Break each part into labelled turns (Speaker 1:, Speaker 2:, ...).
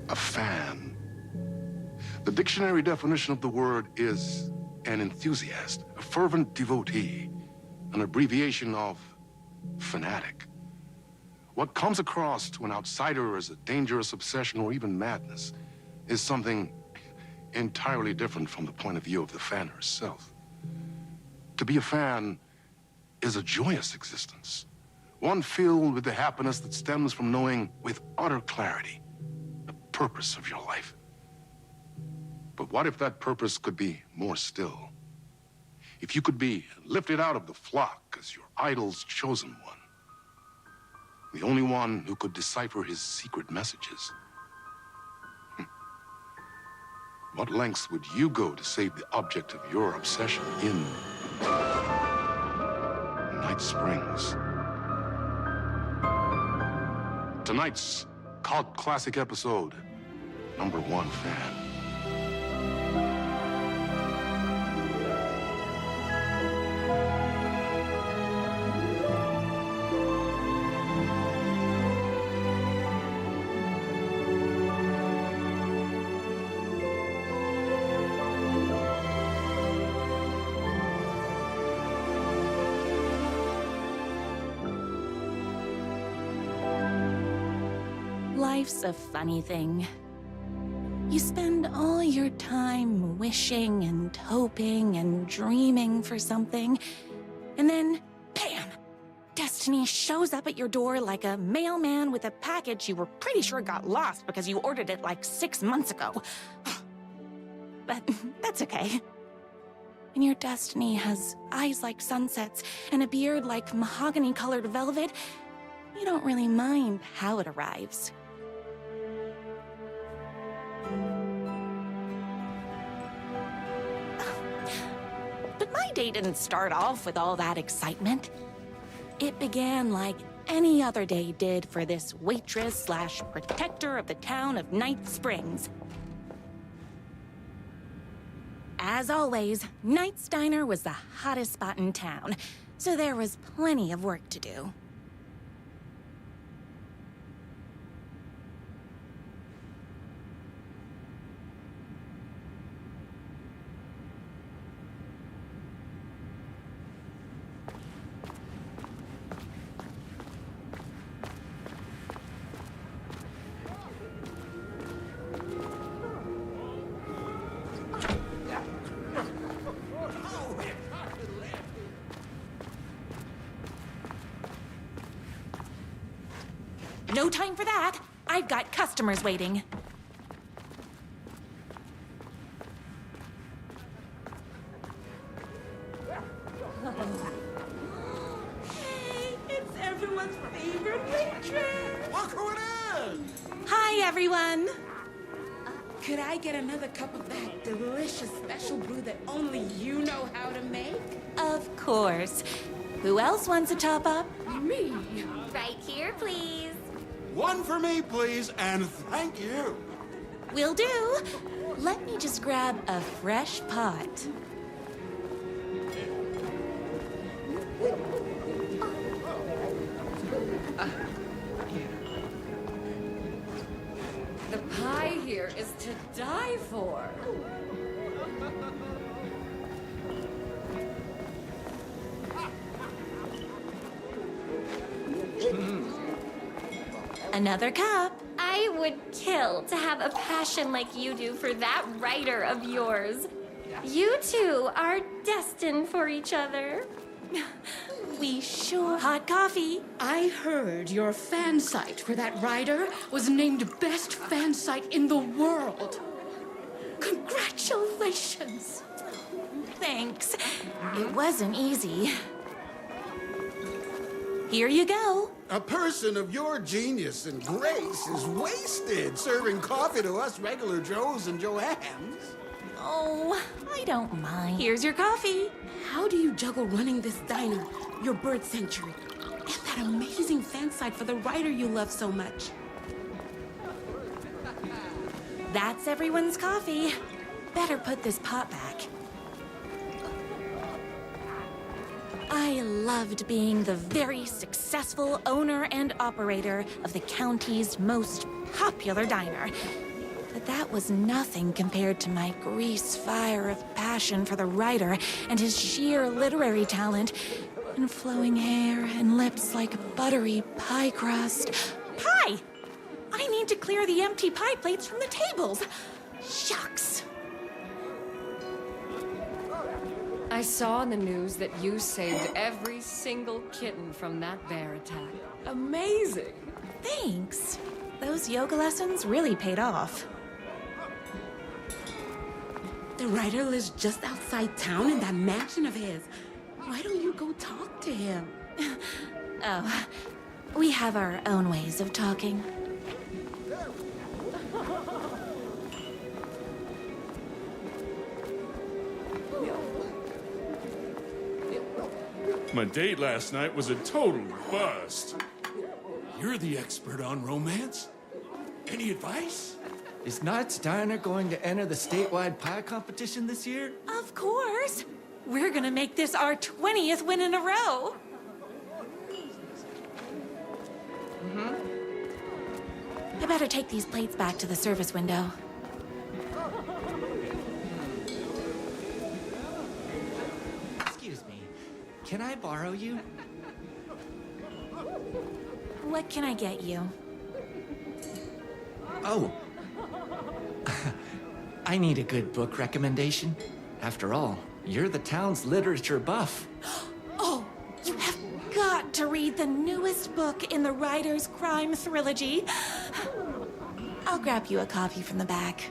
Speaker 1: A fan. The dictionary definition of the word is an enthusiast, a fervent devotee, an abbreviation of fanatic. What comes across to an outsider as a dangerous obsession or even madness is something entirely different from the point of view of the fan herself. To be a fan is a joyous existence, one filled with the happiness that stems from knowing with utter clarity the purpose of your life. But what if that purpose could be more still? If you could be lifted out of the flock as your idol's chosen one, the only one who could decipher his secret messages. What lengths would you go to save the object of your obsession in Night Springs? Tonight's cult classic episode, #1 Fan.
Speaker 2: Life's a funny thing. You spend all your time wishing and hoping and dreaming for something, and then, bam! Destiny shows up at your door like a mailman with a package you were pretty sure got lost because you ordered it like 6 months ago. But that's okay. When your destiny has eyes like sunsets and a beard like mahogany-colored velvet, you don't really mind how it arrives. But my day didn't start off with all that excitement. It began like any other day did for this waitress/protector of the town of Night Springs. As always, Knight's Diner was the hottest spot in town, so there was plenty of work to do. No time for that. I've got customers waiting.
Speaker 3: Hey, it's everyone's favorite waitress.
Speaker 4: Look who it is!
Speaker 2: Hi, everyone.
Speaker 3: Could I get another cup of that delicious special brew that only you know how to make?
Speaker 2: Of course. Who else wants a top up?
Speaker 3: Me.
Speaker 5: Right here, please.
Speaker 4: One for me, please, and thank you.
Speaker 2: Will do. Let me just grab a fresh pot.
Speaker 3: The pie here is to die for.
Speaker 2: Another cup.
Speaker 5: I would kill to have a passion like you do for that writer of yours. You two are destined for each other.
Speaker 2: We sure hot coffee.
Speaker 3: I heard your fan site for that writer was named best fan site in the world. Congratulations.
Speaker 2: Thanks. It wasn't easy. Here you go.
Speaker 4: A person of your genius and grace is wasted serving coffee to us regular Joes and Joannes.
Speaker 2: Oh, I don't mind. Here's your coffee.
Speaker 3: How do you juggle running this diner, your bird sanctuary, and that amazing fan site for the writer you love so much?
Speaker 2: That's everyone's coffee. Better put this pot back. I loved being the very successful owner and operator of the county's most popular diner. But that was nothing compared to my grease fire of passion for the writer and his sheer literary talent, and flowing hair and lips like buttery pie crust. Pie! I need to clear the empty pie plates from the tables. Shucks.
Speaker 6: I saw in the news that you saved every single kitten from that bear attack. Amazing!
Speaker 2: Thanks. Those yoga lessons really paid off.
Speaker 3: The writer lives just outside town in that mansion of his. Why don't you go talk to him?
Speaker 2: Oh, we have our own ways of talking.
Speaker 7: My date last night was a total bust. You're the expert on romance. Any advice?
Speaker 8: Is Knott's Diner going to enter the statewide pie competition this year?
Speaker 2: Of course. We're gonna make this our 20th win in a row. I better take these plates back to the service window.
Speaker 8: Excuse me, can I borrow you?
Speaker 2: What can I get you?
Speaker 8: Oh. I need a good book recommendation. After all, you're the town's literature buff.
Speaker 2: Oh, you have got to read the newest book in the Writer's Crime Trilogy. I'll grab you a copy from the back.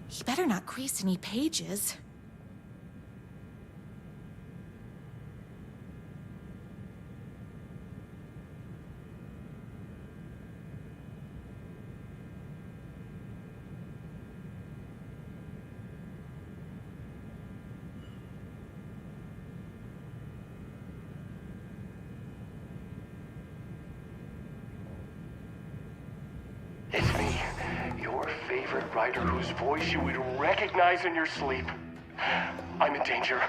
Speaker 2: He better not crease any pages.
Speaker 9: It's me, your favorite writer whose voice you would recognize in your sleep. I'm in danger.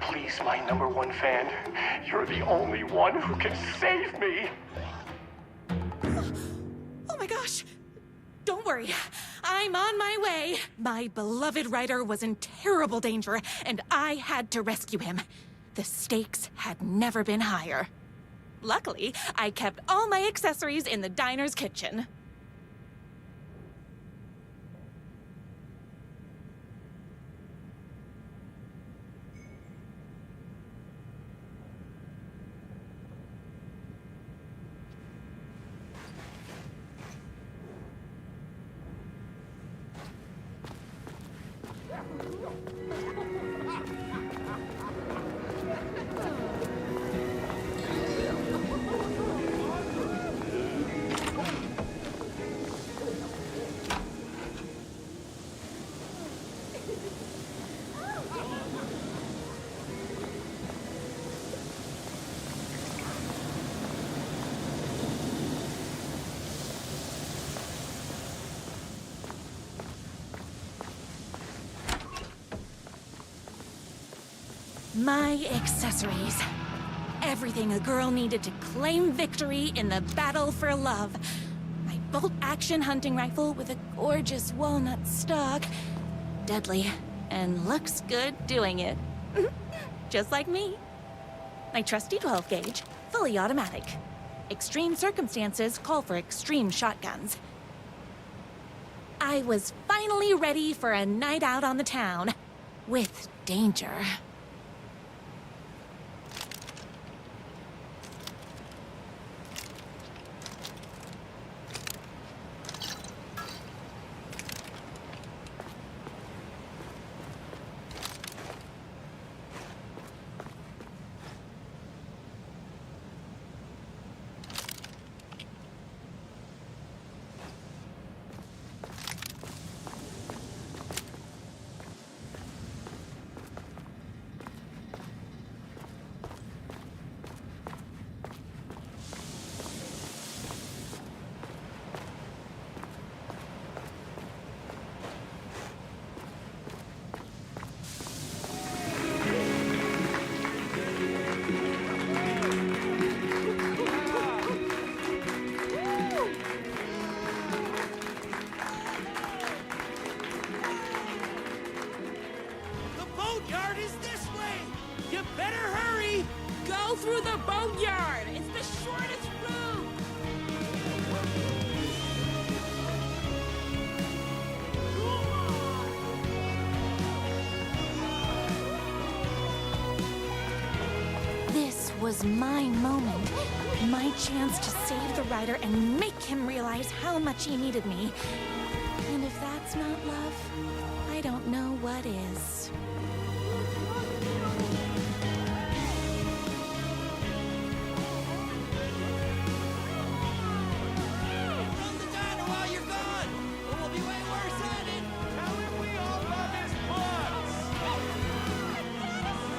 Speaker 9: Please, my #1 fan, you're the only one who can save me.
Speaker 2: Oh my gosh! Don't worry, I'm on my way. My beloved writer was in terrible danger, and I had to rescue him. The stakes had never been higher. Luckily, I kept all my accessories in the diner's kitchen. My accessories. Everything a girl needed to claim victory in the battle for love. My bolt-action hunting rifle with a gorgeous walnut stock. Deadly, and looks good doing it. Just like me. My trusty 12-gauge, fully automatic. Extreme circumstances call for extreme shotguns. I was finally ready for a night out on the town. With danger.
Speaker 10: boatyard is this way! You better hurry!
Speaker 3: Go through the boatyard. It's the shortest route.
Speaker 2: This was my moment. My chance to save the Rider and make him realize how much he needed me. And if that's not love, I don't know what is.
Speaker 10: Run the diner while you're gone, or we'll be way worse at it! Tell him we all love his butts!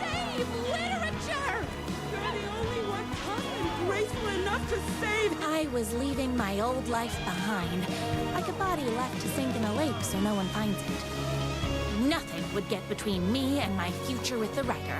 Speaker 3: Save literature. You're the only one tough and graceful enough to save.
Speaker 2: I was leaving my old life behind, like a body left to sink in a lake so no one finds it. Nothing would get between me and my future with the Rider.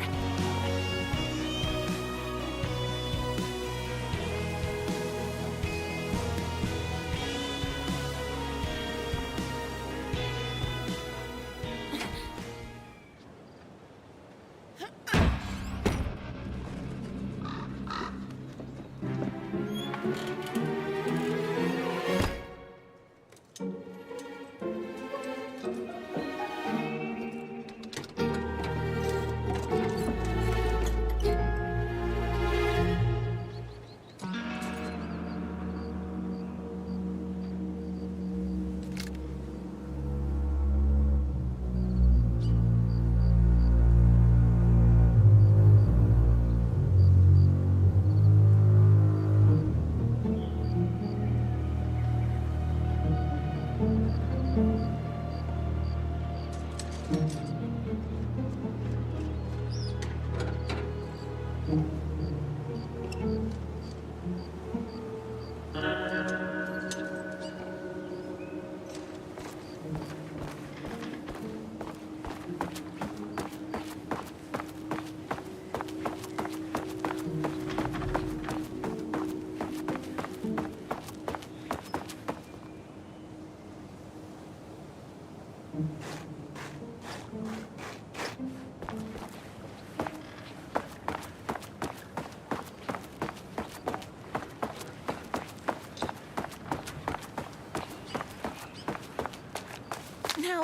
Speaker 2: Now,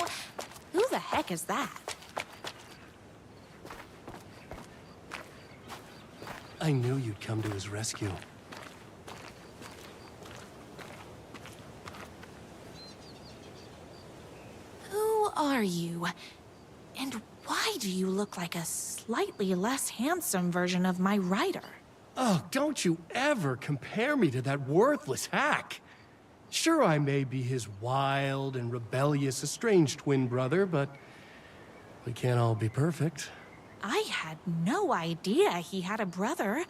Speaker 2: who the heck is that?
Speaker 10: I knew you'd come to his rescue.
Speaker 2: Who are you? And why do you look like a slightly less handsome version of my Rider?
Speaker 10: Oh, don't you ever compare me to that worthless hack! Sure, I may be his wild and rebellious estranged twin brother, but we can't all be perfect.
Speaker 2: I had no idea he had a brother.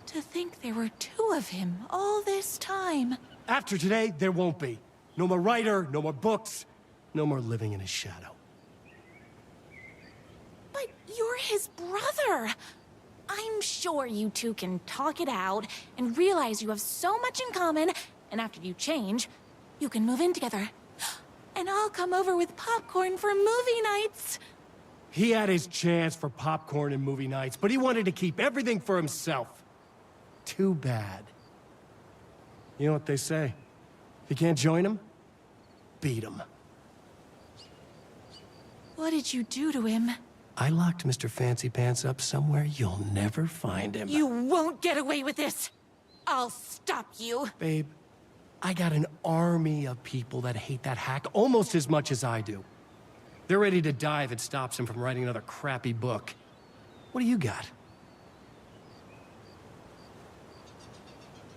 Speaker 2: To think there were two of him all this time.
Speaker 10: After today, there won't be. No more Rider, no more books, no more living in his shadow.
Speaker 2: But you're his brother. I'm sure you two can talk it out and realize you have so much in common, and after you change, you can move in together. And I'll come over with popcorn for movie nights.
Speaker 10: He had his chance for popcorn and movie nights, but he wanted to keep everything for himself. Too bad. You know what they say? If you can't join him, beat him.
Speaker 2: What did you do to him?
Speaker 10: I locked Mr. Fancy Pants up somewhere you'll never find him.
Speaker 2: You won't get away with this. I'll stop you.
Speaker 10: Babe, I got an army of people that hate that hack almost as much as I do. They're ready to die if it stops him from writing another crappy book. What do you got?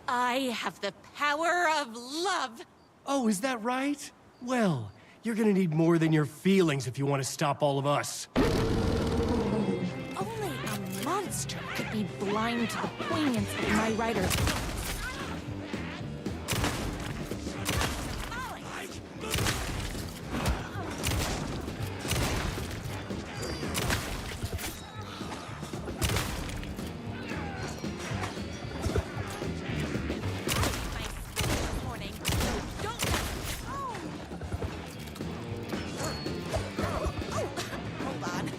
Speaker 2: I have the power of love.
Speaker 10: Oh, is that right? Well, you're gonna need more than your feelings if you want to stop all of us.
Speaker 2: Only a monster could be blind to the poignance of my Rider's. Hold on.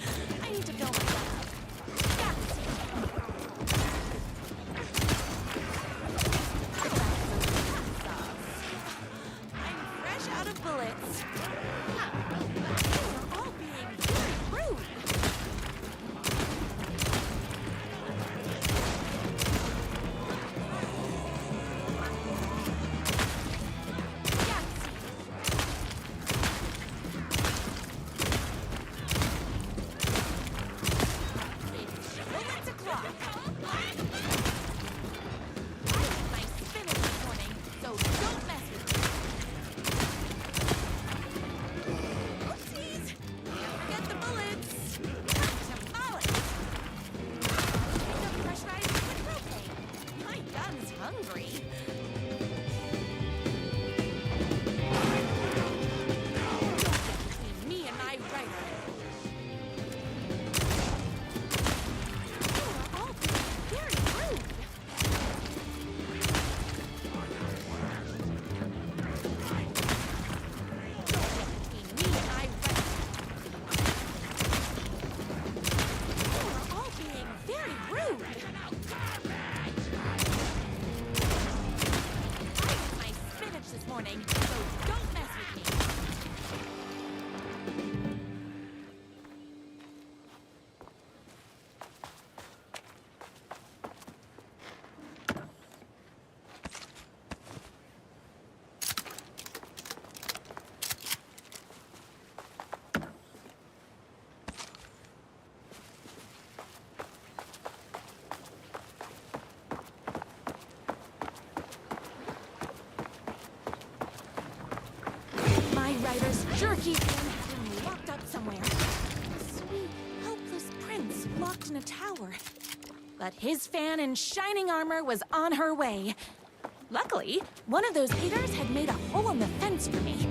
Speaker 2: jerky fan had him locked up somewhere. A sweet, helpless prince locked in a tower. But his fan in shining armor was on her way. Luckily, one of those haters had made a hole in the fence for me.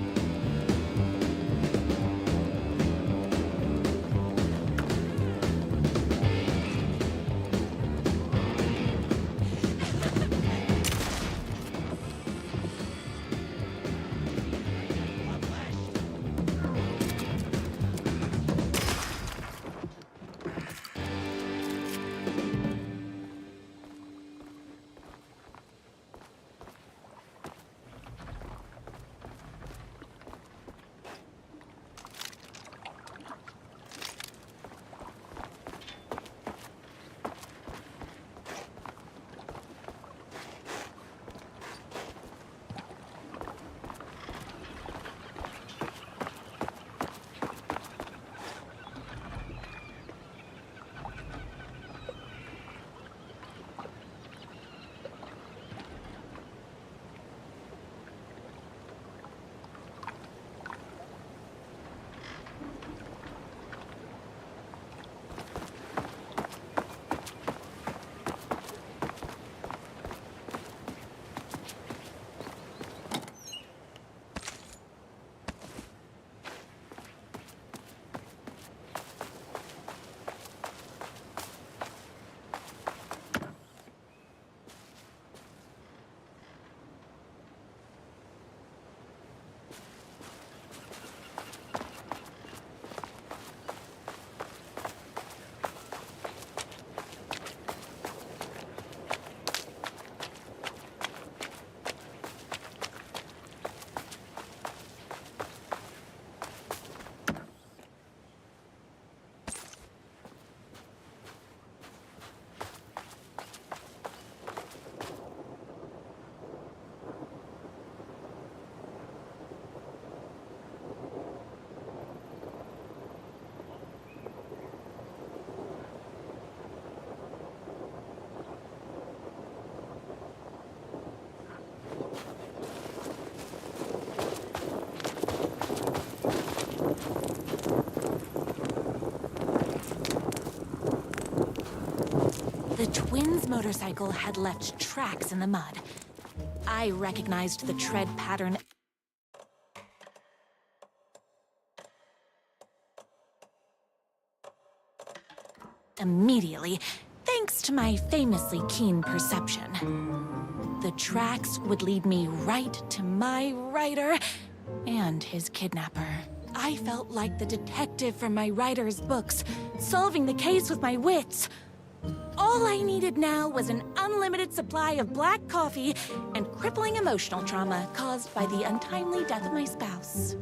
Speaker 2: The twins' motorcycle had left tracks in the mud. I recognized the tread pattern immediately, thanks to my famously keen perception. The tracks would lead me right to my rider and his kidnapper. I felt like the detective from my writer's books, solving the case with my wits. All I needed now was an unlimited supply of black coffee and crippling emotional trauma caused by the untimely death of my spouse.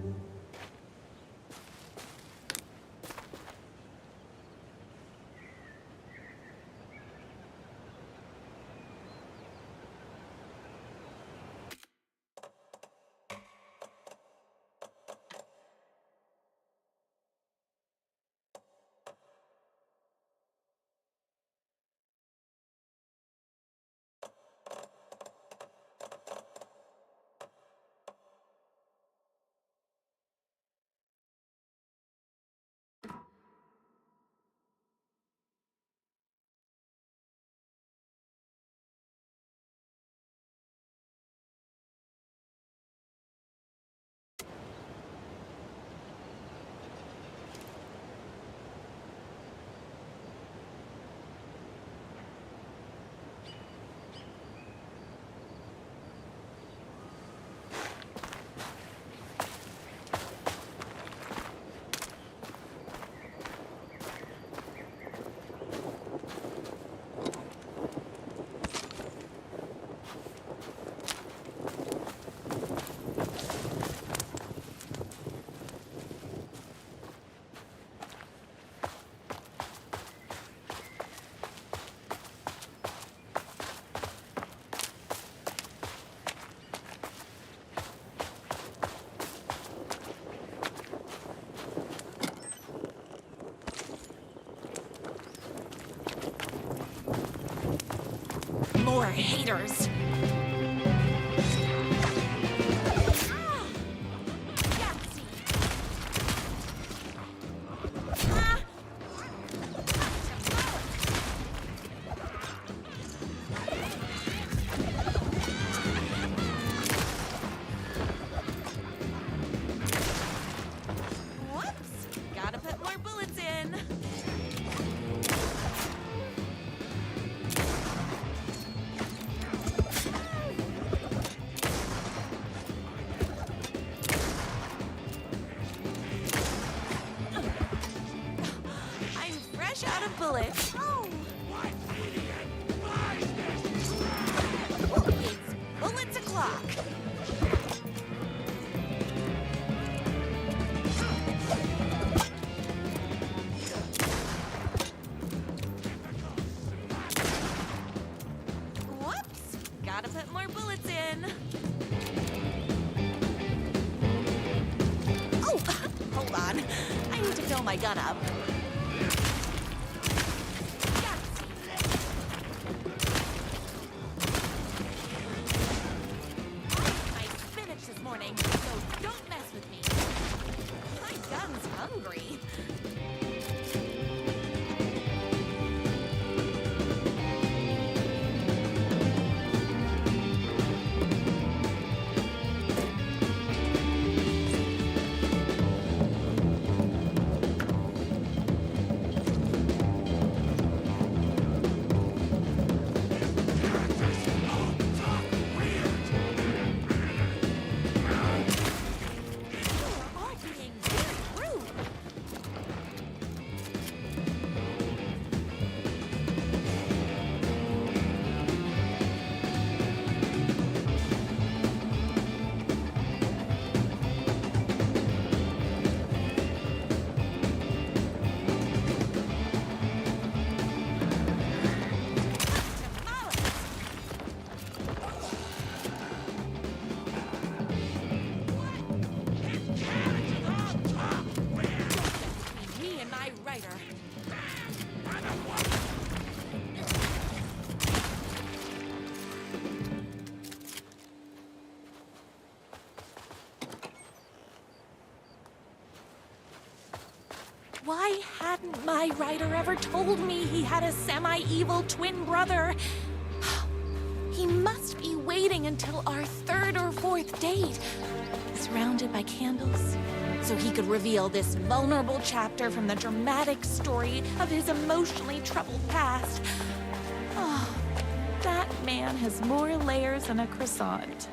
Speaker 2: More haters. finish out of bullets. Oh! It's bullets o'clock. Whoops! Gotta put more bullets in. Oh, hold on. I need to fill my gun up. I spinach this morning, so don't mess with me. My gun's hungry. You're all being very rude. Between me and my writer. Why hadn't my writer ever told me he had a semi-evil twin brother? He must be waiting until our third or fourth date, surrounded by candles, so he could reveal this vulnerable chapter from the dramatic story of his emotionally troubled past. Oh, that man has more layers than a croissant.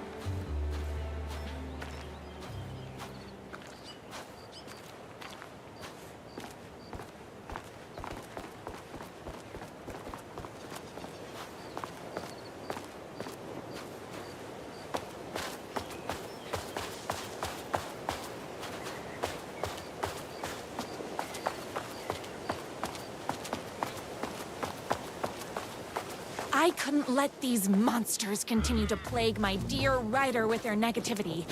Speaker 2: I couldn't let these monsters continue to plague my dear writer with their negativity.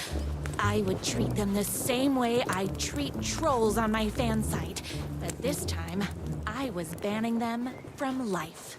Speaker 2: I would treat them the same way I treat trolls on my fan site, but this time, I was banning them from life.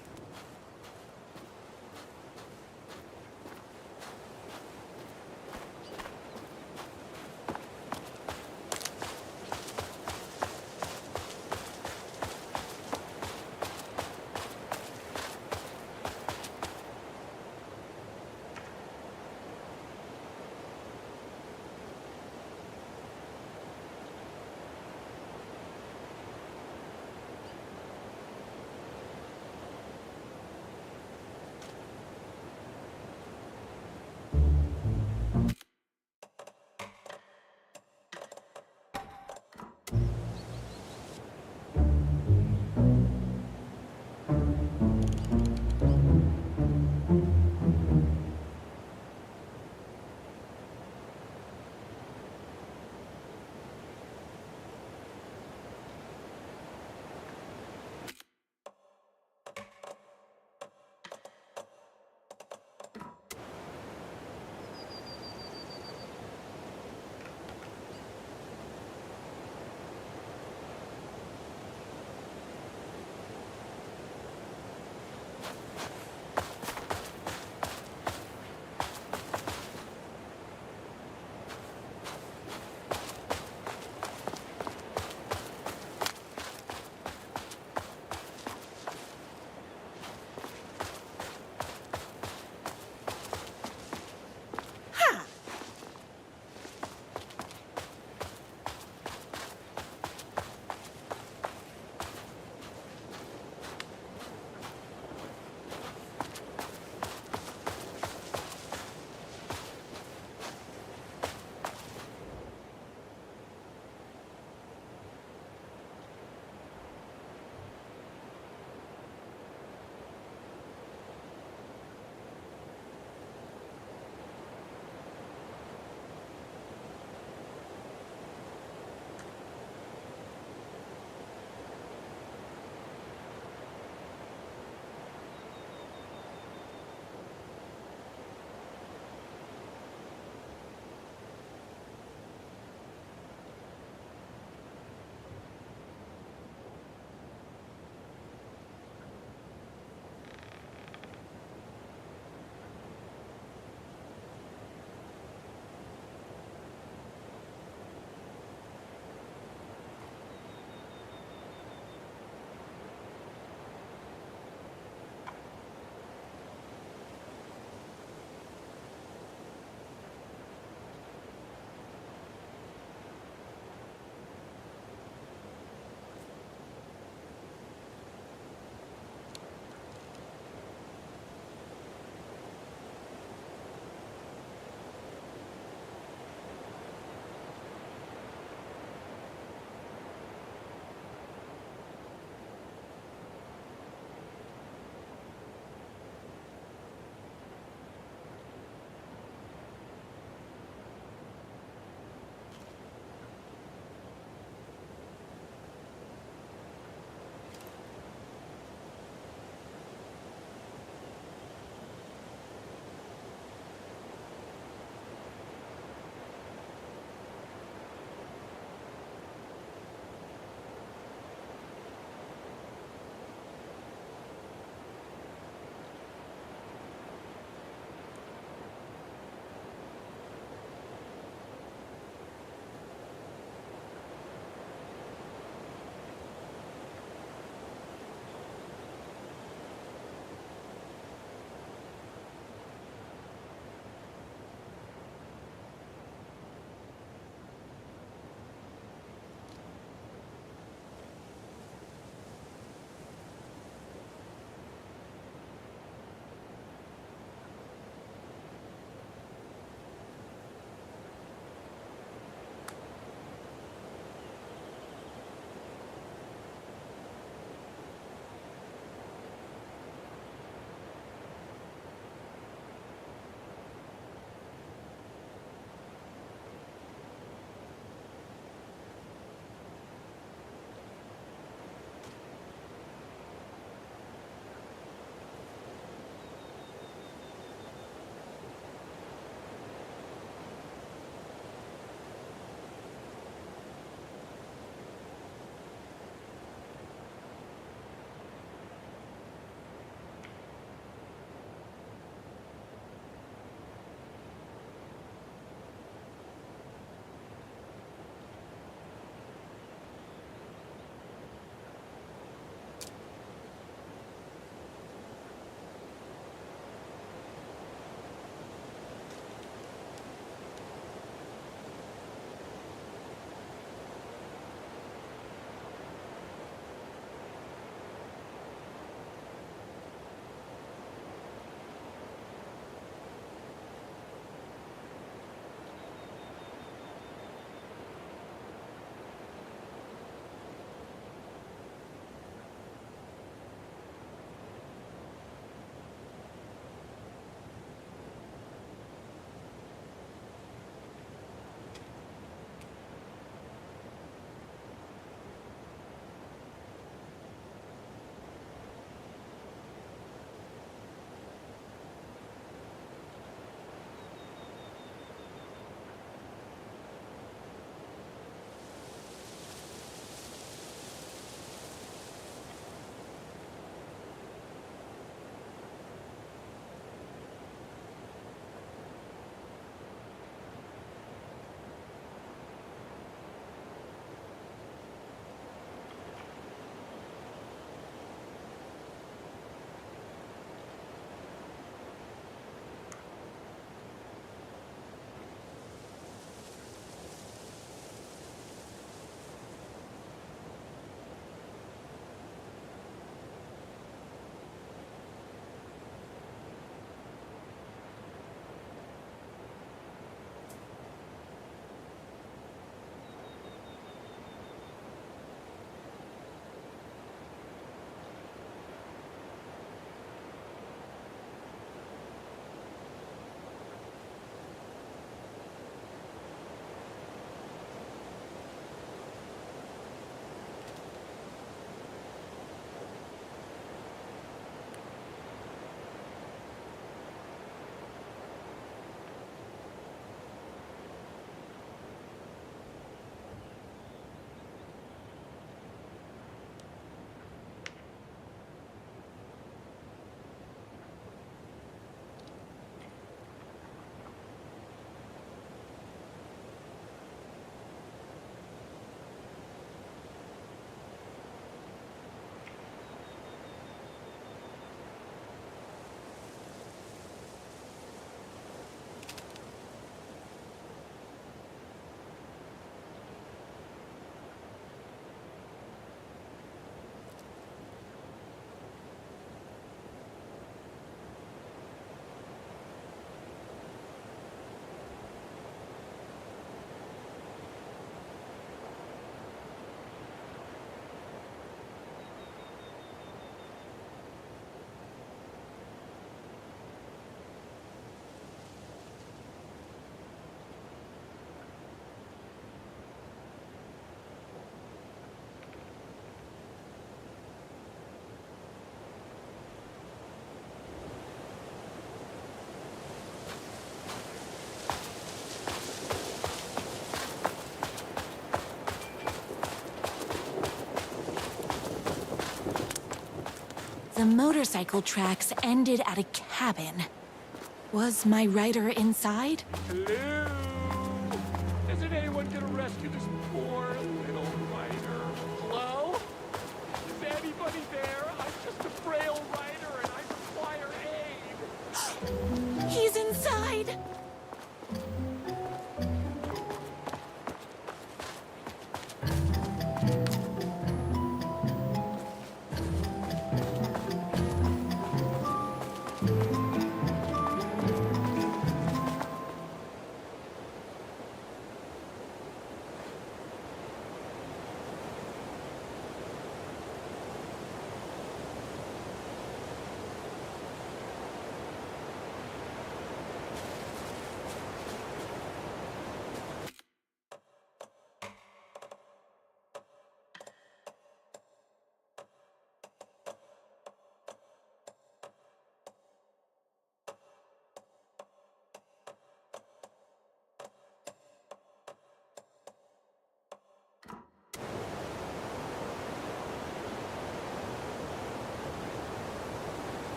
Speaker 2: The motorcycle tracks ended at a cabin. Was my rider inside?
Speaker 7: Hello? Isn't anyone gonna rescue this poor little rider? Hello? Is anybody there? I'm just a frail rider and I require aid.
Speaker 2: He's inside!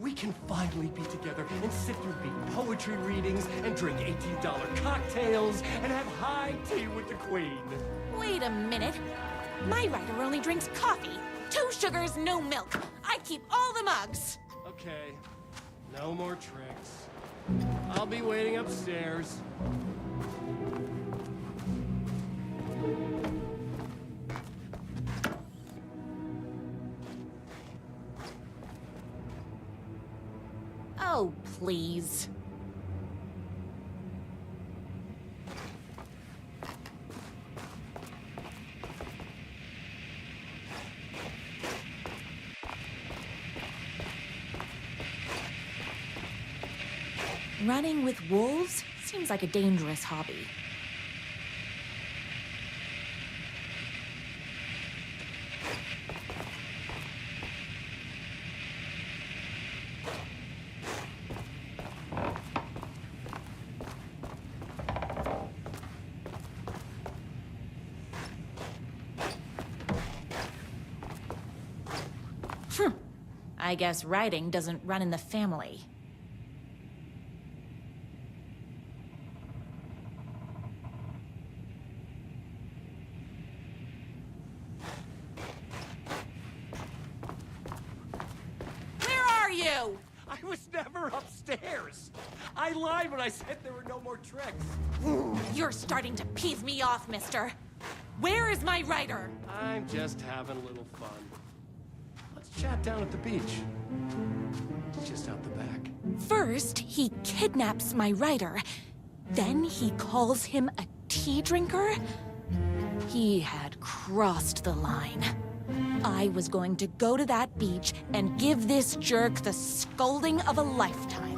Speaker 10: We can finally be together and sit through big poetry readings and drink $18 cocktails and have high tea with the Queen.
Speaker 2: Wait a minute. My rider only drinks coffee. 2 sugars, no milk. I keep all the mugs.
Speaker 10: Okay, no more tricks. I'll be waiting upstairs.
Speaker 2: Oh, please. Running with wolves seems like a dangerous hobby. I guess riding doesn't run in the family.
Speaker 10: Where are you? I was never upstairs. I lied when I said there were no more tricks.
Speaker 2: You're starting to piss me off, mister. Where is my rider?
Speaker 10: I'm just having a little fun. Let's chat down at the beach. It's just out the back.
Speaker 2: First, he kidnaps my rider. Then he calls him a tea drinker. He had crossed the line. I was going to go to that beach and give this jerk the scolding of a lifetime.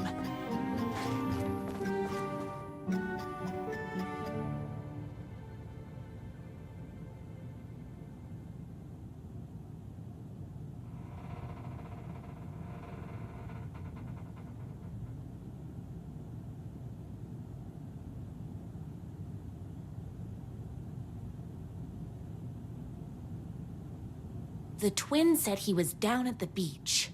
Speaker 2: The twin said he was down at the beach.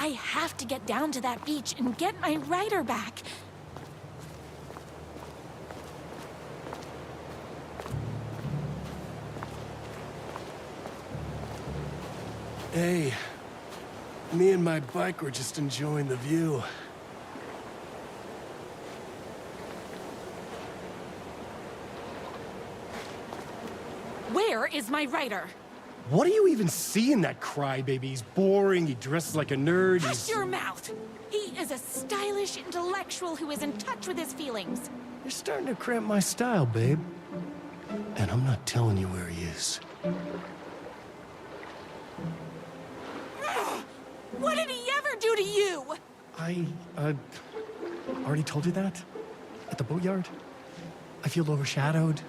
Speaker 2: I have to get down to that beach and get my rider back.
Speaker 10: Hey, me and my bike were just enjoying the view.
Speaker 2: Where is my rider?
Speaker 10: What do you even see in that crybaby? He's boring, he dresses like a nerd,
Speaker 2: Hush your mouth! He is a stylish intellectual who is in touch with his feelings.
Speaker 10: You're starting to cramp my style, babe. And I'm not telling you where he is.
Speaker 2: What did he ever do to you?
Speaker 10: I, already told you that? At the boatyard? I feel overshadowed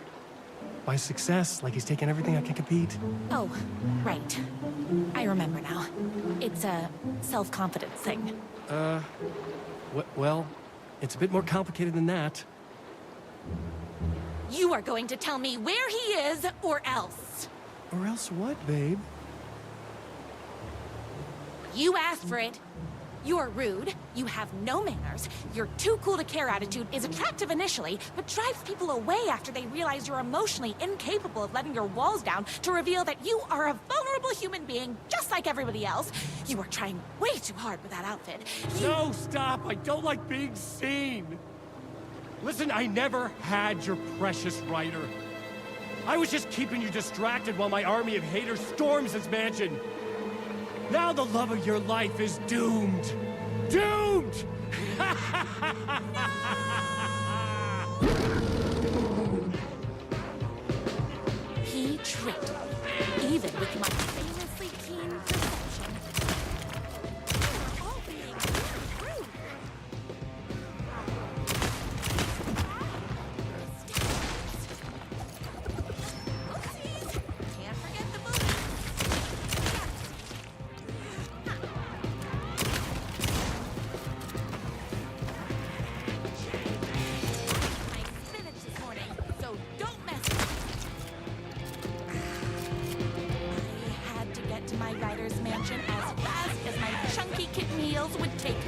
Speaker 10: by success, like he's taking everything I can compete.
Speaker 2: Oh, right. I remember now. It's a self-confidence thing.
Speaker 10: Well, it's a bit more complicated than that.
Speaker 2: You are going to tell me where he is, or else.
Speaker 10: Or else what, babe?
Speaker 2: You asked for it. You're rude, you have no manners, your too cool to care attitude is attractive initially, but drives people away after they realize you're emotionally incapable of letting your walls down to reveal that you are a vulnerable human being just like everybody else. You are trying way too hard with that outfit.
Speaker 10: No, stop! I don't like being seen! Listen, I never had your precious rider. I was just keeping you distracted while my army of haters storms his mansion. Now the love of your life is doomed! Doomed!
Speaker 2: He tricked me, even with my famously keen perception. You're all being very rude. Oopsies! Can't forget the movie. My spinach this morning, so don't mess with me. I had to get to my rider's mansion as fast as my chunky kitten heels would take me.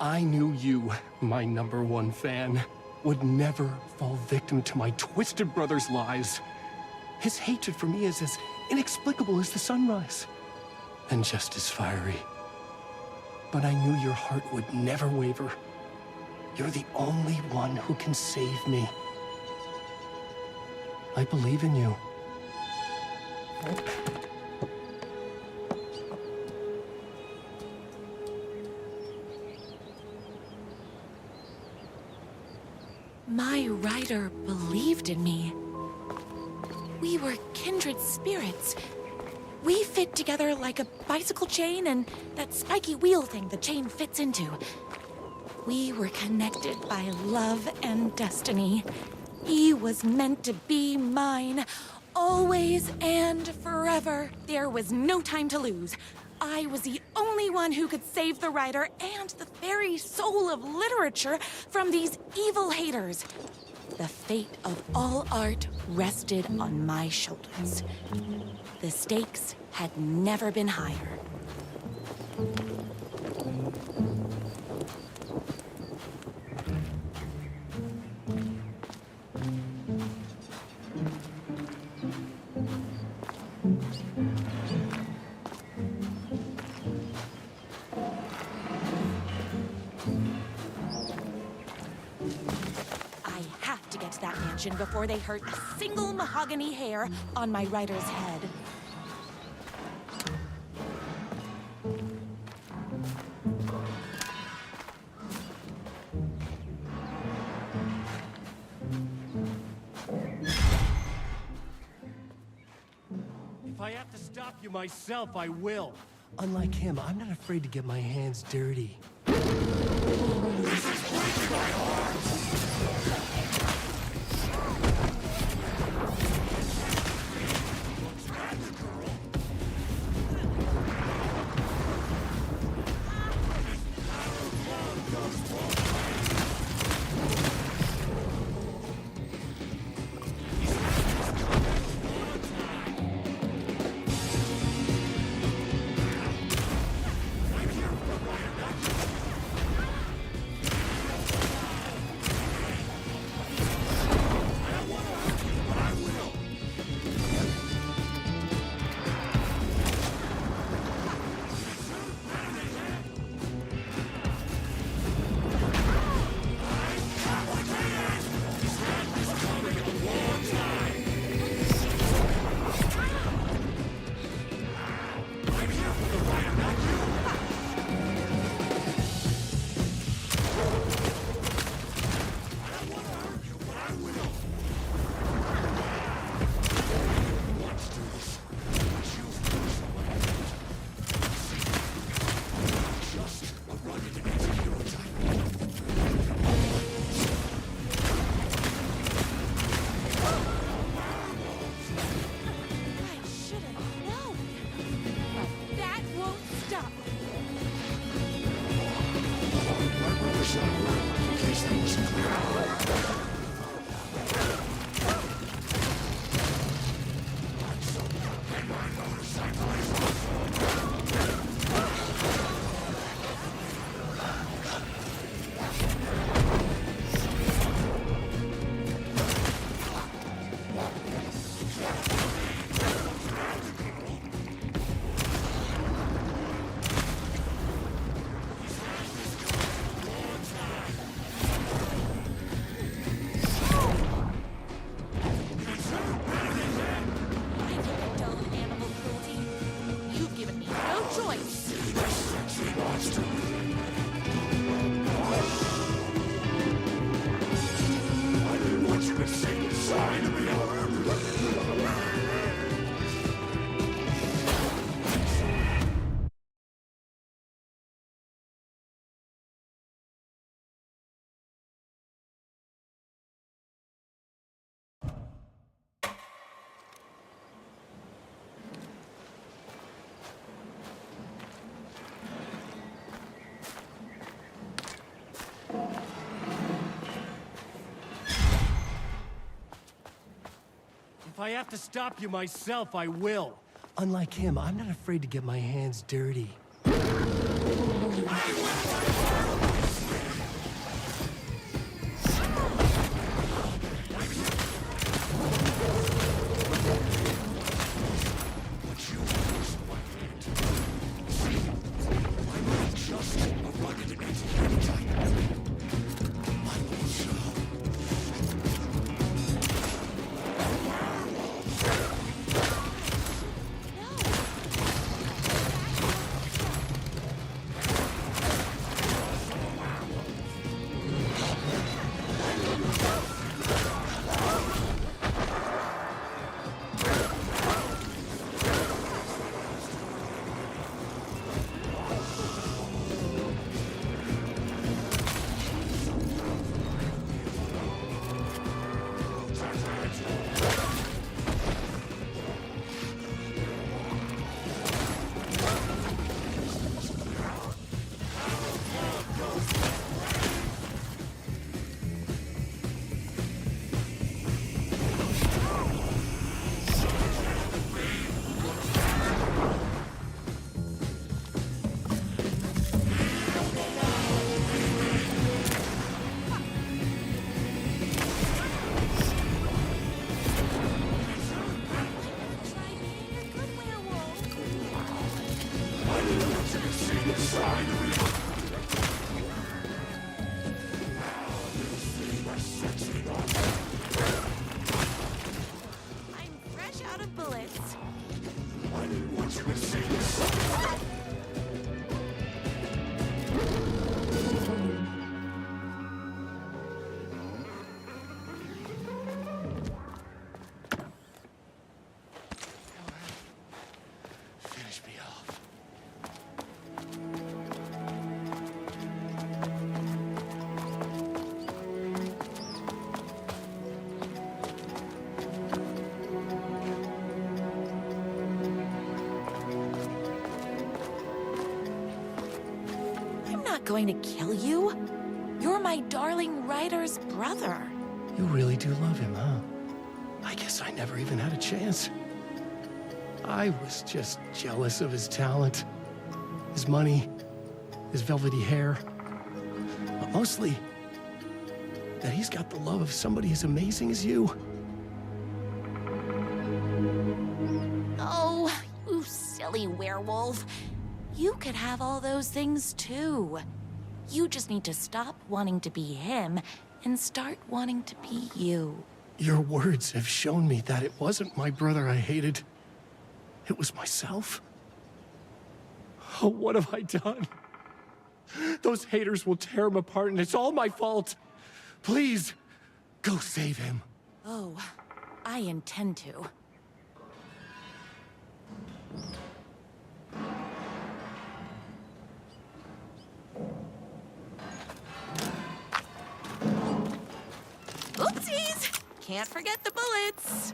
Speaker 10: I knew you, my #1 fan, would never fall victim to my twisted brother's lies. His hatred for me is as inexplicable as the sunrise, and just as fiery. But I knew your heart would never waver. You're the only one who can save me. I believe in you.
Speaker 2: My rider believed in me. We were kindred spirits. We fit together like a bicycle chain and that spiky wheel thing the chain fits into. We were connected by love and destiny. He was meant to be mine, always and forever. There was no time to lose. I was the only one who could save the writer and the very soul of literature from these evil haters. The fate of all art rested on my shoulders. The stakes had never been higher. Before they hurt a single mahogany hair on my rider's head.
Speaker 10: If I have to stop you myself, I will. Unlike him, I'm not afraid to get my hands dirty. If I have to stop you myself, I will. Unlike him, I'm not afraid to get my hands dirty.
Speaker 2: I'm fresh out of bullets.
Speaker 10: Finish me off.
Speaker 2: I'm not going to kill you. You're my darling writer's brother.
Speaker 10: You really do love him, huh? I guess I never even had a chance. I was just jealous of his talent, his money, his velvety hair. But mostly, that he's got the love of somebody as amazing as you.
Speaker 2: Oh, you silly werewolf. You could have all those things too. You just need to stop wanting to be him and start wanting to be you.
Speaker 10: Your words have shown me that it wasn't my brother I hated. It was myself. Oh, what have I done? Those haters will tear him apart, and it's all my fault. Please, go save him.
Speaker 2: Oh, I intend to. Oopsies! Can't forget the bullets.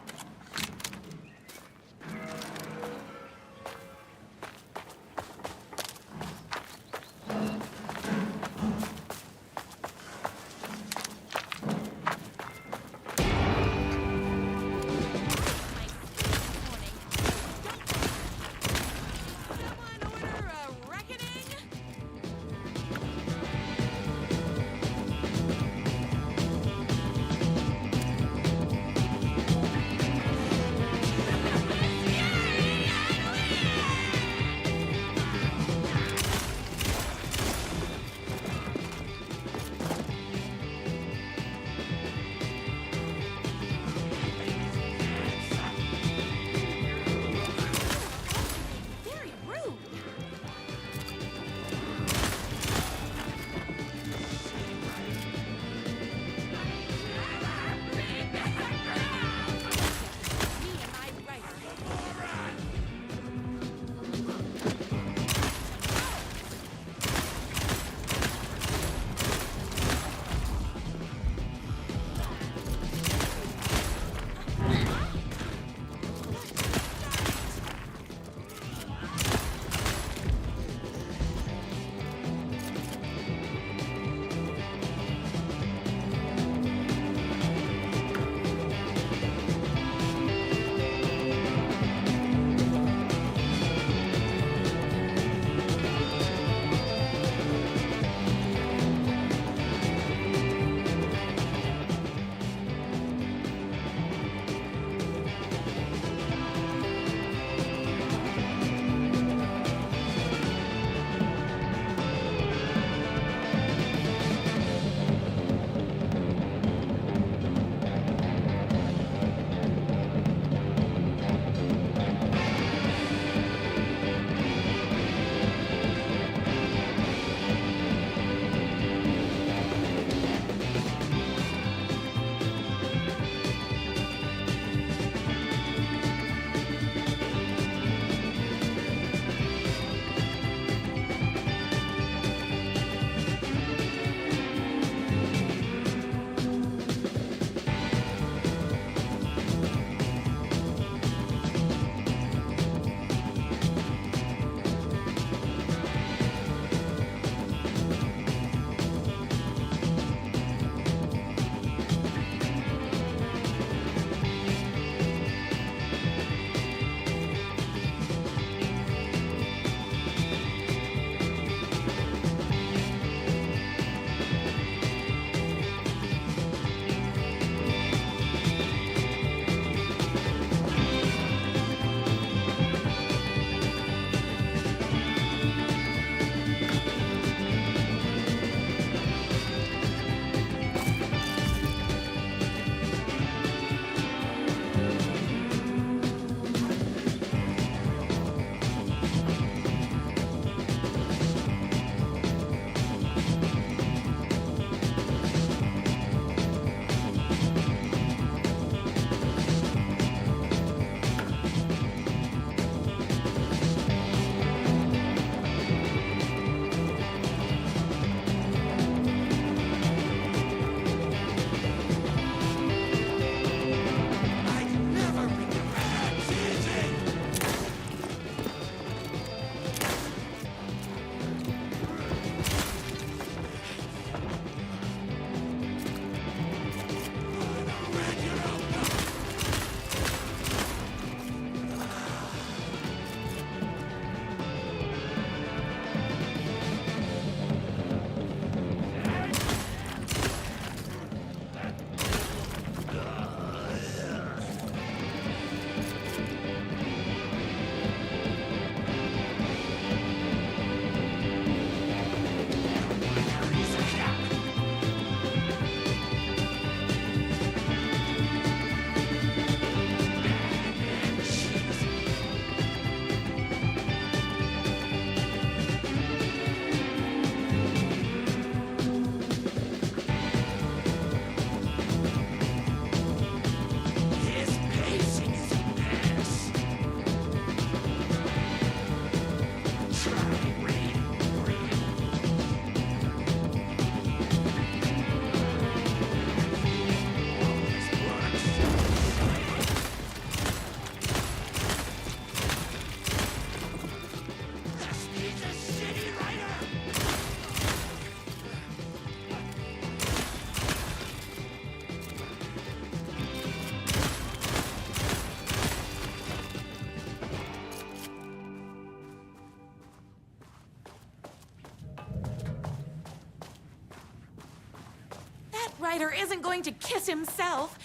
Speaker 2: Ryder isn't going to kiss himself.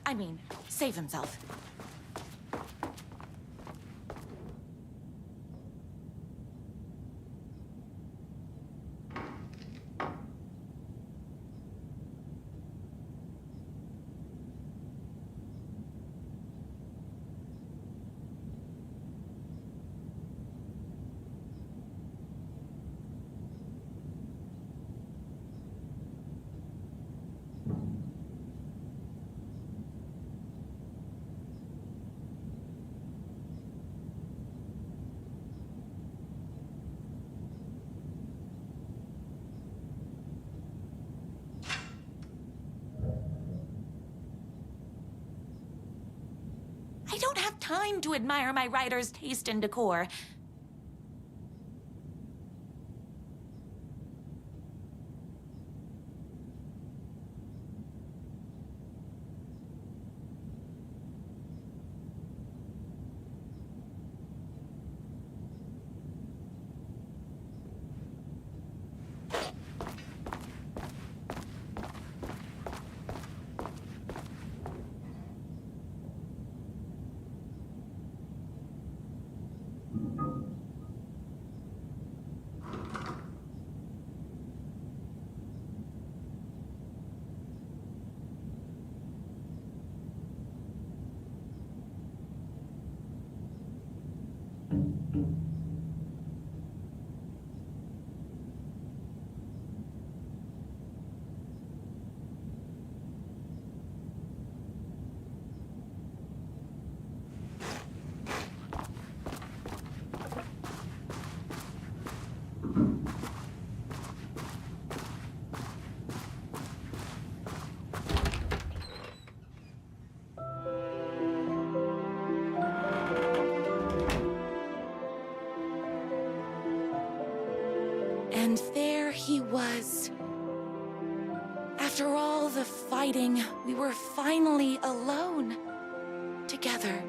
Speaker 2: I mean, save himself. I don't have time to admire my writer's taste in decor. And there he was. After all the fighting, we were finally alone. Together.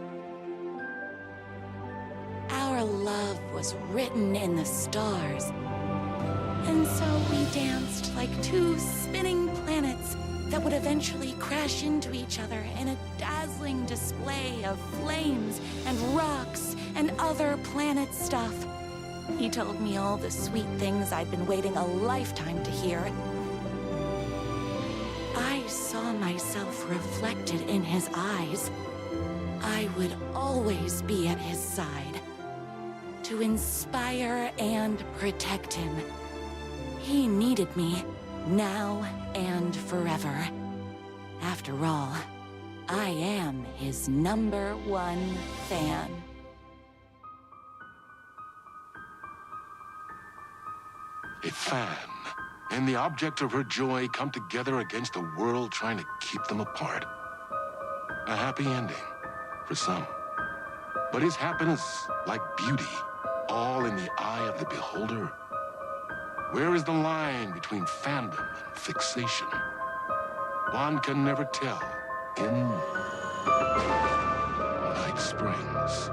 Speaker 2: Our love was written in the stars. And so we danced like two spinning planets that would eventually crash into each other in a dazzling display of flames and rocks and other planet stuff. He told me all the sweet things I'd been waiting a lifetime to hear. I saw myself reflected in his eyes. I would always be at his side, to inspire and protect him. He needed me, now and forever. After all, I am his #1 fan.
Speaker 1: A fan and the object of her joy come together against a world trying to keep them apart. A happy ending for some. But is happiness, like beauty, all in the eye of the beholder? Where is the line between fandom and fixation? One can never tell in Night Springs.